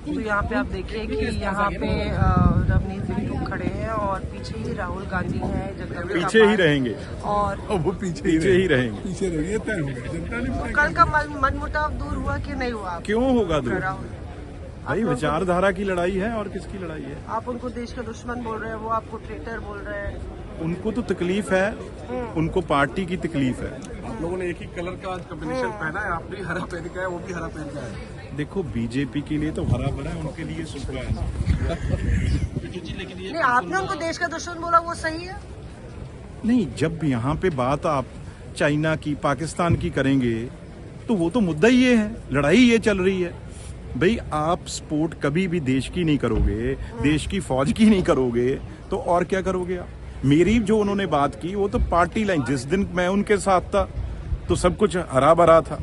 तो यहाँ पे आप देखिए कि यहाँ पे रवनीत बिट्टू खड़े हैं और पीछे ही राहुल गांधी हैं, जगदम्बिका पीछे ही रहेंगे और वो पीछे ही रहेंगे। पीछे रहिए तय हो गया, जनता ने कल का मनमुटाव दूर हुआ कि नहीं हुआ? क्यों होगा दूर? राहुल भाई विचारधारा की लड़ाई है और किसकी लड़ाई है? आप उनको देश का दुश्मन बोल रहे हैं, वो आपको ट्रेटर बोल रहे हैं। उनको तो तकलीफ है, उनको पार्टी की तकलीफ है। आप लोगों ने एक ही कलर का कॉम्बिनेशन पहना है, आपने हरा पहन का है, वो भी हरा पहन का है। देखो बीजेपी के लिए तो हरा भरा है, उनके लिए सूखा है। नहीं, आपने उनको देश का दुश्मन बोला, वो सही है? नहीं, जब यहाँ पे बात आप चाइना की, पाकिस्तान की करेंगे तो वो तो मुद्दा ही ये है, लड़ाई ये चल रही है। भाई आप सपोर्ट कभी भी देश की नहीं करोगे, देश की फौज की नहीं करोगे तो और क्या करोगे आप? मेरी जो उन्होंने बात की वो तो पार्टी लाइन, जिस दिन मैं उनके साथ था तो सब कुछ हरा भरा था।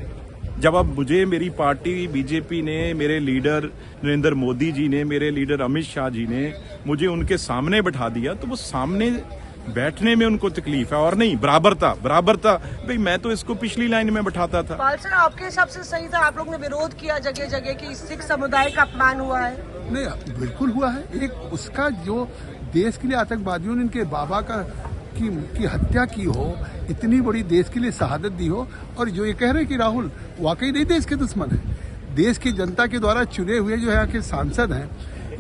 जब अब मुझे मेरी पार्टी बीजेपी ने, मेरे लीडर नरेंद्र मोदी जी ने, मेरे लीडर अमित शाह जी ने मुझे उनके सामने बैठा दिया तो वो सामने बैठने में उनको तकलीफ है। और नहीं, बराबरता भाई मैं तो इसको पिछली लाइन में बैठाता था। पाल सर, आपके हिसाब से सही था? आप लोग ने विरोध किया जगह जगह कि सिख समुदाय का अपमान हुआ है। नहीं, बिल्कुल हुआ है। एक उसका जो देश के लिए आतंकवादियों ने इनके बाबा की हत्या की हो, इतनी बड़ी देश के लिए शहादत दी हो, और जो ये कह रहे हैं कि राहुल वाकई नहीं देश के दुश्मन है, देश की जनता के द्वारा चुने हुए जो यहाँ के सांसद हैं,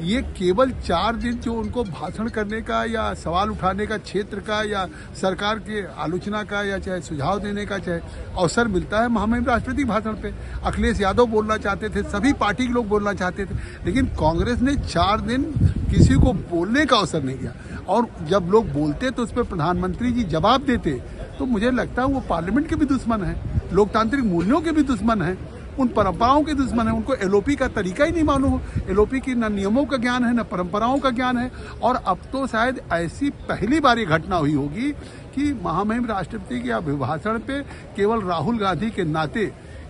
ये केवल 4 दिन जो उनको भाषण करने का या सवाल उठाने का, क्षेत्र का या सरकार के आलोचना का या चाहे सुझाव देने का चाहे अवसर मिलता है महामहिम राष्ट्रपति भाषण पे। अखिलेश यादव बोलना चाहते थे, सभी पार्टी के लोग बोलना चाहते थे, लेकिन कांग्रेस ने 4 दिन किसी को बोलने का अवसर नहीं दिया। और जब लोग बोलते तो उस पर प्रधानमंत्री जी जवाब देते, तो मुझे लगता है वो पार्लियामेंट के भी दुश्मन है, लोकतांत्रिक मूल्यों के भी दुश्मन है, उन परंपराओं के दुश्मन है। उनको एलओपी का तरीका ही नहीं मालूम हो, एलओपी की न नियमों का ज्ञान है न परंपराओं का ज्ञान है। और अब तो शायद ऐसी पहली बार ये घटना हुई होगी कि महामहिम राष्ट्रपति के अभिभाषण पे केवल राहुल गांधी के नाते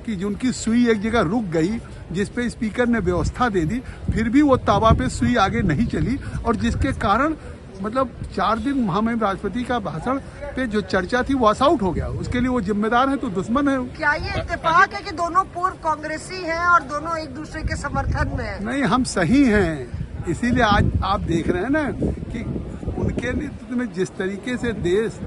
कि जिनकी सुई एक जगह रुक गई, जिस पे स्पीकर ने व्यवस्था दे दी, फिर भी वो तावा पे सुई आगे नहीं चली, और जिसके कारण मतलब 4 दिन महामहिम राष्ट्रपति का भाषण पे जो चर्चा थी वॉश आउट हो गया। उसके लिए वो जिम्मेदार है तो दुश्मन है। क्या ये इत्तेफाक है कि दोनों पूर्व कांग्रेसी हैं और दोनों एक दूसरे के समर्थन में हैं? नहीं, हम सही हैं, इसीलिए आज आप देख रहे हैं ना कि उनके नेतृत्व में जिस तरीके से देश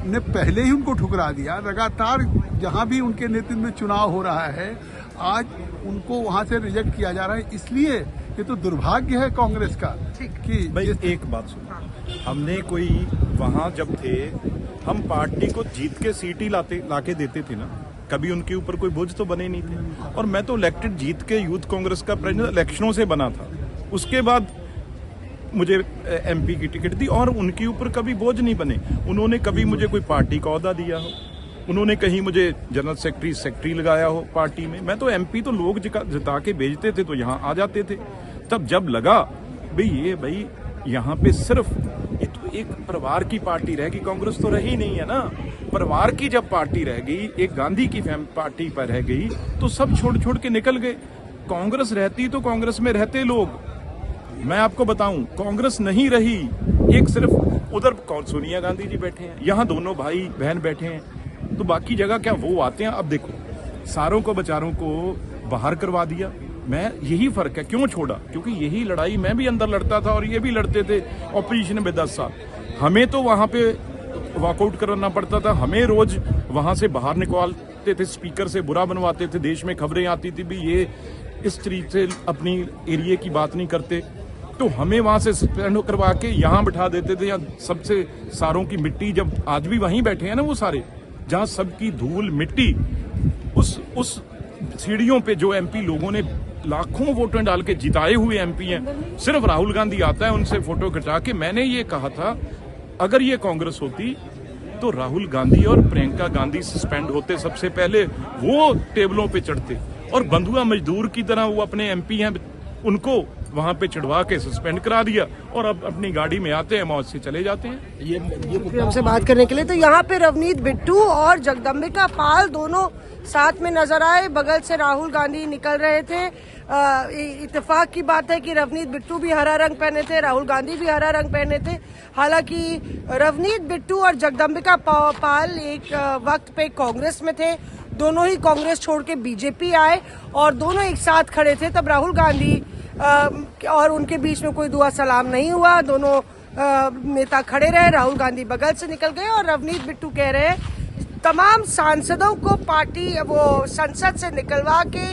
ने पहले ही उनको ठुकरा दिया, लगातार जहां भी उनके नेतृत्व में चुनाव हो रहा है, आज उनको वहां से रिजेक्ट किया जा रहा है। इसलिए ये तो दुर्भाग्य है कांग्रेस का कि भाई एक बात सुनो, हमने कोई वहां जब थे, हम पार्टी को जीत के सीट ही लाके देते थे ना, कभी उनके ऊपर कोई बोझ तो बने नहीं थे। और मैं तो इलेक्टेड जीत के यूथ कांग्रेस का प्रेसिडेंट इलेक्शनों से बना था, उसके बाद मुझे एमपी की टिकट दी और उनके ऊपर कभी बोझ नहीं बने। उन्होंने कभी मुझे कोई पार्टी का ओहदा दिया हो, उन्होंने कहीं मुझे जनरल सेक्रेटरी लगाया हो पार्टी में। मैं तो एमपी तो लोग जिता के भेजते थे तो यहाँ आ जाते थे। तब जब लगा भाई यहाँ पे सिर्फ ये तो एक परिवार की पार्टी रहेगी, कांग्रेस तो रही नहीं है ना। परिवार की जब पार्टी रह गई, एक गांधी की पार्टी पर रह गई, तो सब छोड़ के निकल गए। कांग्रेस रहती तो कांग्रेस में रहते लोग। मैं आपको बताऊं, कांग्रेस नहीं रही, एक सिर्फ उधर सोनिया गांधी जी बैठे हैं, यहाँ दोनों भाई बहन बैठे हैं, तो बाकी जगह क्या वो आते हैं? अब देखो, सारों को बेचारों को बाहर करवा दिया। मैं यही फर्क है, क्यों छोड़ा? क्योंकि यही लड़ाई मैं भी अंदर लड़ता था और ये भी लड़ते थे ऑपोजिशन में 10 साल। हमें तो वहां पे वॉकआउट करना पड़ता था, हमें रोज वहां से बाहर निकालते थे, स्पीकर से बुरा बनवाते थे, देश में खबरें आती थी भी ये इस तरीके से अपनी एरिया की बात नहीं करते, तो हमें वहां से सस्पेंड करवा के यहाँ बिठा देते थे। यहाँ सबसे सारों की मिट्टी, जब आज भी वहीं बैठे हैं ना वो सारे, जहाँ सबकी धूल मिट्टी, उस सीढ़ियों पे जो एमपी लोगों ने लाखों वोटें डाल के जिताए हुए एमपी हैं, सिर्फ राहुल गांधी आता है उनसे फोटो खिंचा के। मैंने ये कहा था, अगर ये कांग्रेस होती तो राहुल गांधी और प्रियंका गांधी सस्पेंड होते सबसे पहले, वो टेबलों पे चढ़ते, और बंधुआ मजदूर की तरह वो अपने एमपी हैं उनको वहां पे चढ़वा के सस्पेंड करा दिया, और अब अपनी गाड़ी में आते हैं, मौज से चले जाते हैं। ये हमसे बात करने के लिए तो यहाँ पे रवनीत बिट्टू और जगदम्बिका पाल दोनों साथ में नजर आए, बगल से राहुल गांधी निकल रहे थे। इत्तेफाक की बात है कि रवनीत बिट्टू भी हरा रंग पहने थे, राहुल गांधी भी हरा रंग पहने थे। हालांकि रवनीत बिट्टू और जगदम्बिका पाल एक वक्त पे कांग्रेस में थे, दोनों ही कांग्रेस छोड़ के बीजेपी आए और दोनों एक साथ खड़े थे। तब राहुल गांधी और उनके बीच में कोई दुआ सलाम नहीं हुआ। दोनों नेता खड़े रहे, राहुल गांधी बगल से निकल गए और रवनीत बिट्टू कह रहे हैं तमाम सांसदों को पार्टी वो संसद से निकलवा के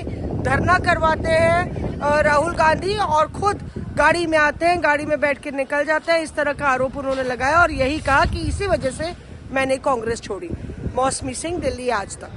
धरना करवाते हैं राहुल गांधी, और खुद गाड़ी में आते हैं, गाड़ी में बैठ के निकल जाते हैं। इस तरह का आरोप उन्होंने लगाया और यही कहा कि इसी वजह से मैंने कांग्रेस छोड़ी। मौसमी सिंह, दिल्ली आज तक।